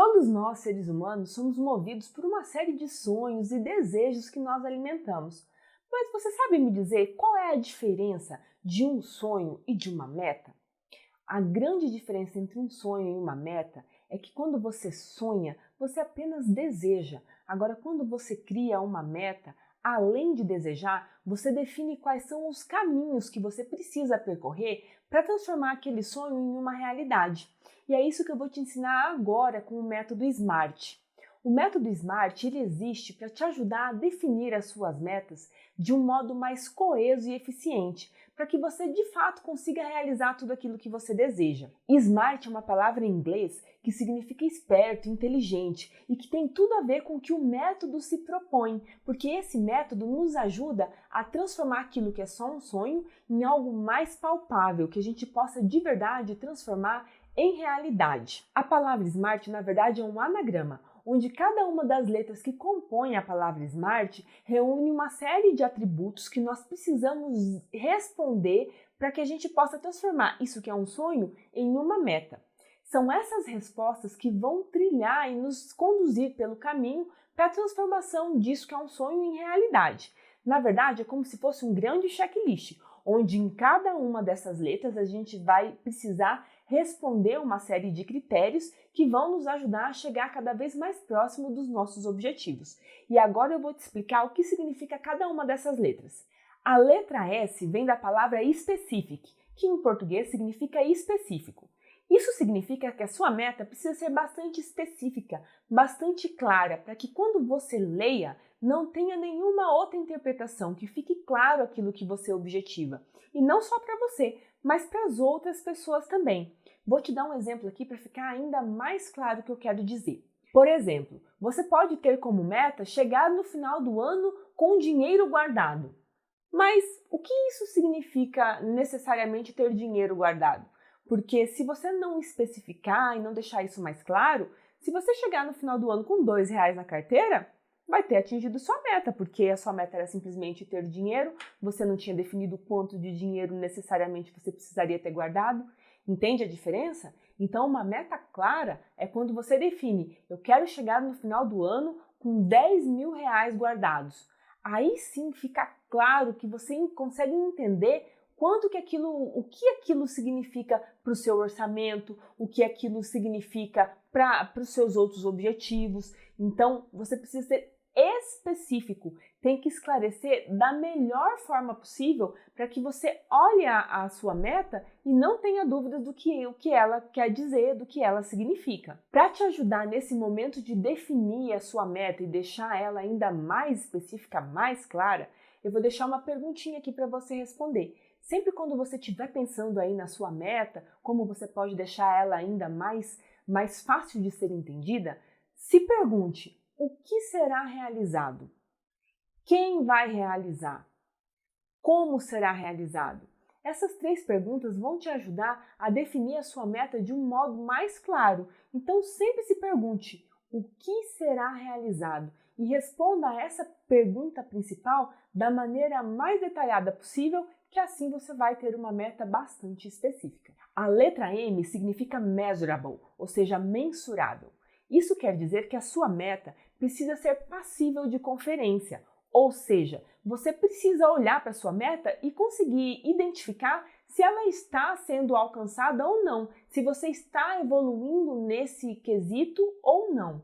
Todos nós, seres humanos, somos movidos por uma série de sonhos e desejos que nós alimentamos. Mas você sabe me dizer qual é a diferença de um sonho e de uma meta? A grande diferença entre um sonho e uma meta é que quando você sonha, você apenas deseja. Agora, quando você cria uma meta, além de desejar, você define quais são os caminhos que você precisa percorrer para transformar aquele sonho em uma realidade. E é isso que eu vou te ensinar agora com o método SMART. O método SMART ele existe para te ajudar a definir as suas metas de um modo mais coeso e eficiente, para que você de fato consiga realizar tudo aquilo que você deseja. SMART é uma palavra em inglês que significa esperto, inteligente e que tem tudo a ver com o que o método se propõe, porque esse método nos ajuda a transformar aquilo que é só um sonho em algo mais palpável, que a gente possa de verdade transformar em realidade. A palavra SMART, na verdade, é um anagrama, onde cada uma das letras que compõem a palavra SMART reúne uma série de atributos que nós precisamos responder para que a gente possa transformar isso que é um sonho em uma meta. São essas respostas que vão trilhar e nos conduzir pelo caminho para a transformação disso que é um sonho em realidade. Na verdade, é como se fosse um grande checklist, onde em cada uma dessas letras a gente vai precisar responder uma série de critérios que vão nos ajudar a chegar cada vez mais próximo dos nossos objetivos. E agora eu vou te explicar o que significa cada uma dessas letras. A letra S vem da palavra specific, que em português significa específico. Isso significa que a sua meta precisa ser bastante específica, bastante clara, para que quando você leia, não tenha nenhuma outra interpretação, que fique claro aquilo que você objetiva. E não só para você, mas para as outras pessoas também. Vou te dar um exemplo aqui para ficar ainda mais claro o que eu quero dizer. Por exemplo, você pode ter como meta chegar no final do ano com dinheiro guardado. Mas o que isso significa necessariamente ter dinheiro guardado? Porque se você não especificar e não deixar isso mais claro, se você chegar no final do ano com R$ 2 na carteira, vai ter atingido sua meta, porque a sua meta era simplesmente ter dinheiro, você não tinha definido quanto de dinheiro necessariamente você precisaria ter guardado. Entende a diferença? Então, uma meta clara é quando você define, eu quero chegar no final do ano com R$ 10.000 guardados. Aí sim fica claro que você consegue entender o que aquilo significa para o seu orçamento, o que aquilo significa para os seus outros objetivos. Então, você precisa ser específico, tem que esclarecer da melhor forma possível para que você olhe a sua meta e não tenha dúvidas o que ela quer dizer, do que ela significa. Para te ajudar nesse momento de definir a sua meta e deixar ela ainda mais específica, mais clara, eu vou deixar uma perguntinha aqui para você responder. Sempre quando você estiver pensando aí na sua meta, como você pode deixar ela ainda mais fácil de ser entendida, se pergunte: o que será realizado? Quem vai realizar? Como será realizado? Essas 3 perguntas vão te ajudar a definir a sua meta de um modo mais claro. Então sempre se pergunte: o que será realizado? E responda a essa pergunta principal da maneira mais detalhada possível, que assim você vai ter uma meta bastante específica. A letra M significa measurable, ou seja, mensurável. Isso quer dizer que a sua meta precisa ser passível de conferência, ou seja, você precisa olhar para a sua meta e conseguir identificar se ela está sendo alcançada ou não, se você está evoluindo nesse quesito ou não.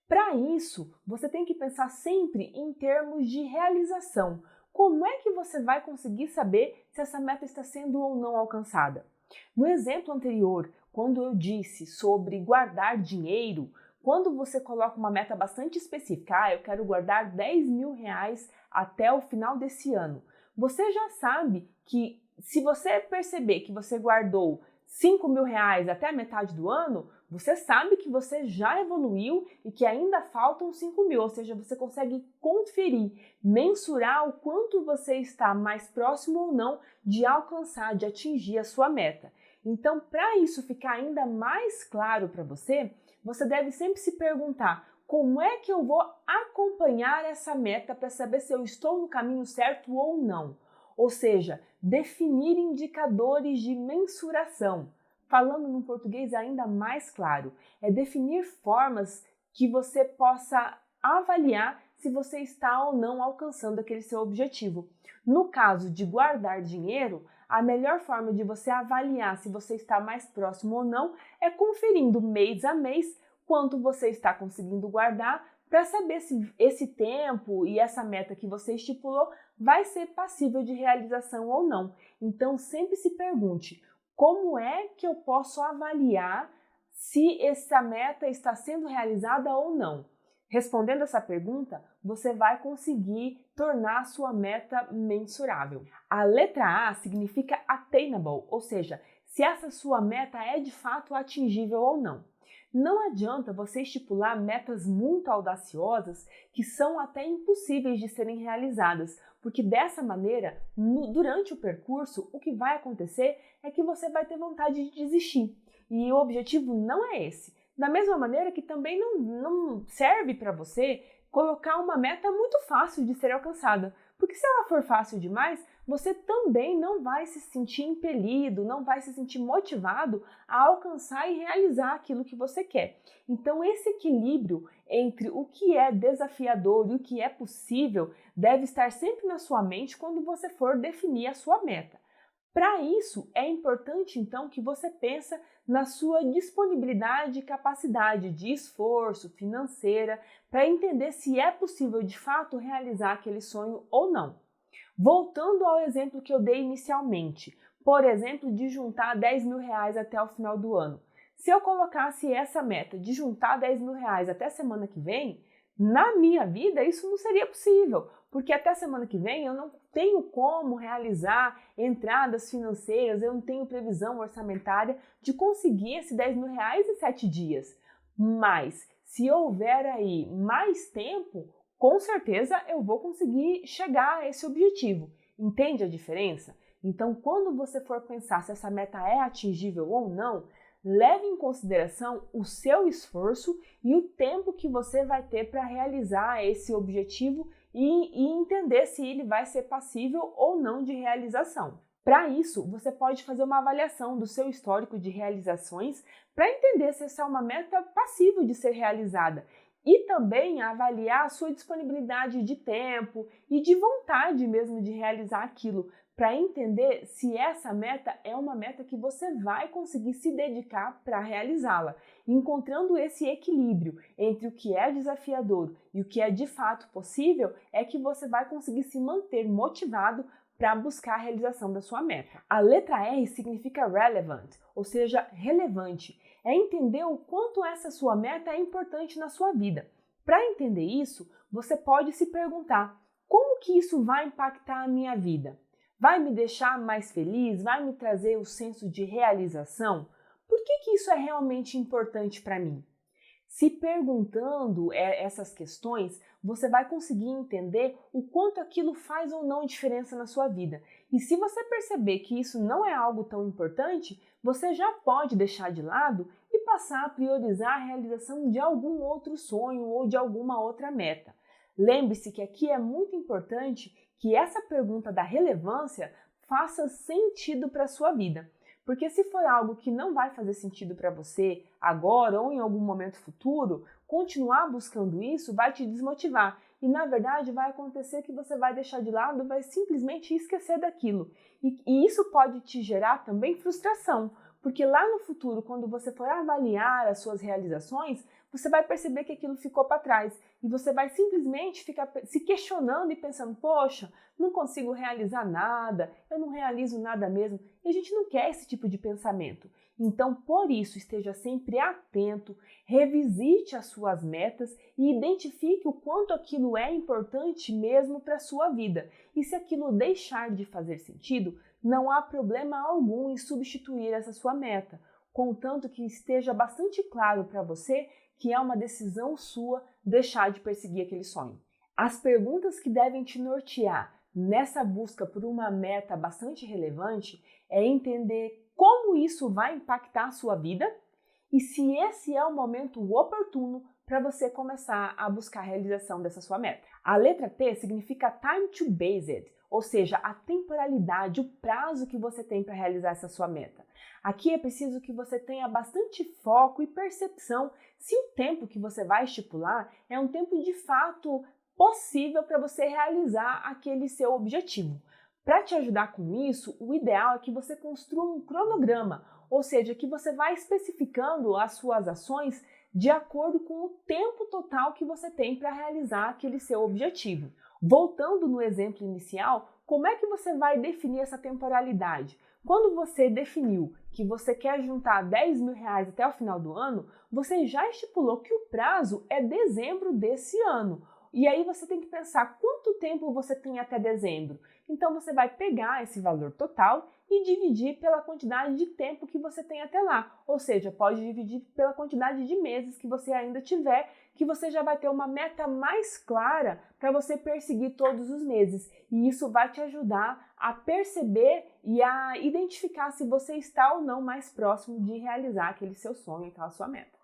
Para isso, você tem que pensar sempre em termos de realização. Como é que você vai conseguir saber se essa meta está sendo ou não alcançada? No exemplo anterior, quando eu disse sobre guardar dinheiro, quando você coloca uma meta bastante específica, eu quero guardar R$ 10.000 até o final desse ano, você já sabe que se você perceber que você guardou R$ 5.000 até a metade do ano, você sabe que você já evoluiu e que ainda faltam 5.000, ou seja, você consegue conferir, mensurar o quanto você está mais próximo ou não de alcançar, de atingir a sua meta. Então, para isso ficar ainda mais claro para você, você deve sempre se perguntar: como é que eu vou acompanhar essa meta para saber se eu estou no caminho certo ou não? Ou seja, definir indicadores de mensuração. Falando num português ainda mais claro, é definir formas que você possa avaliar se você está ou não alcançando aquele seu objetivo. No caso de guardar dinheiro, a melhor forma de você avaliar se você está mais próximo ou não é conferindo mês a mês quanto você está conseguindo guardar para saber se esse tempo e essa meta que você estipulou vai ser passível de realização ou não. Então sempre se pergunte: como é que eu posso avaliar se essa meta está sendo realizada ou não? Respondendo essa pergunta, você vai conseguir tornar a sua meta mensurável. A letra A significa attainable, ou seja, se essa sua meta é de fato atingível ou não. Não adianta você estipular metas muito audaciosas que são até impossíveis de serem realizadas, porque dessa maneira, durante o percurso, o que vai acontecer é que você vai ter vontade de desistir. E o objetivo não é esse. Da mesma maneira que também não serve para você colocar uma meta muito fácil de ser alcançada, porque se ela for fácil demais, você também não vai se sentir impelido, não vai se sentir motivado a alcançar e realizar aquilo que você quer. Então, esse equilíbrio entre o que é desafiador e o que é possível deve estar sempre na sua mente quando você for definir a sua meta. Para isso, é importante então que você pense na sua disponibilidade e capacidade de esforço financeira para entender se é possível de fato realizar aquele sonho ou não. Voltando ao exemplo que eu dei inicialmente, por exemplo, de juntar 10 mil reais até o final do ano. Se eu colocasse essa meta de juntar 10 mil reais até semana que vem, na minha vida isso não seria possível, porque até semana que vem eu não tenho como realizar entradas financeiras, eu não tenho previsão orçamentária de conseguir esses 10 mil reais em 7 dias. Mas se houver aí mais tempo, com certeza eu vou conseguir chegar a esse objetivo. Entende a diferença? Então, quando você for pensar se essa meta é atingível ou não, leve em consideração o seu esforço e o tempo que você vai ter para realizar esse objetivo e entender se ele vai ser passível ou não de realização. Para isso, você pode fazer uma avaliação do seu histórico de realizações para entender se essa é uma meta passível de ser realizada e também avaliar a sua disponibilidade de tempo e de vontade mesmo de realizar aquilo, para entender se essa meta é uma meta que você vai conseguir se dedicar para realizá-la. Encontrando esse equilíbrio entre o que é desafiador e o que é de fato possível, é que você vai conseguir se manter motivado para buscar a realização da sua meta. A letra R significa relevant, ou seja, relevante. É entender o quanto essa sua meta é importante na sua vida. Para entender isso, você pode se perguntar: como que isso vai impactar a minha vida? Vai me deixar mais feliz? Vai me trazer o senso de realização? Por que isso é realmente importante para mim? Se perguntando essas questões, você vai conseguir entender o quanto aquilo faz ou não diferença na sua vida. E se você perceber que isso não é algo tão importante, você já pode deixar de lado e passar a priorizar a realização de algum outro sonho ou de alguma outra meta. Lembre-se que aqui é muito importante que essa pergunta da relevância faça sentido para a sua vida. Porque se for algo que não vai fazer sentido para você agora ou em algum momento futuro, continuar buscando isso vai te desmotivar. E na verdade vai acontecer que você vai deixar de lado, vai simplesmente esquecer daquilo. E isso pode te gerar também frustração. Porque lá no futuro, quando você for avaliar as suas realizações, você vai perceber que aquilo ficou para trás e você vai simplesmente ficar se questionando e pensando: poxa, não consigo realizar nada, eu não realizo nada mesmo. E a gente não quer esse tipo de pensamento. Então, por isso, esteja sempre atento, revisite as suas metas e identifique o quanto aquilo é importante mesmo para a sua vida. E se aquilo deixar de fazer sentido, não há problema algum em substituir essa sua meta, contanto que esteja bastante claro para você que é uma decisão sua deixar de perseguir aquele sonho. As perguntas que devem te nortear nessa busca por uma meta bastante relevante é entender como isso vai impactar a sua vida e se esse é o momento oportuno para você começar a buscar a realização dessa sua meta. A letra T significa time to based, ou seja, a temporalidade, o prazo que você tem para realizar essa sua meta. Aqui é preciso que você tenha bastante foco e percepção se o tempo que você vai estipular é um tempo de fato possível para você realizar aquele seu objetivo. Para te ajudar com isso, o ideal é que você construa um cronograma, ou seja, que você vai especificando as suas ações de acordo com o tempo total que você tem para realizar aquele seu objetivo. Voltando no exemplo inicial, como é que você vai definir essa temporalidade? Quando você definiu que você quer juntar R$ 10.000 até o final do ano, você já estipulou que o prazo é dezembro desse ano. E aí você tem que pensar quanto tempo você tem até dezembro. Então você vai pegar esse valor total e dividir pela quantidade de tempo que você tem até lá. Ou seja, pode dividir pela quantidade de meses que você ainda tiver, que você já vai ter uma meta mais clara para você perseguir todos os meses. E isso vai te ajudar a perceber e a identificar se você está ou não mais próximo de realizar aquele seu sonho, aquela sua meta.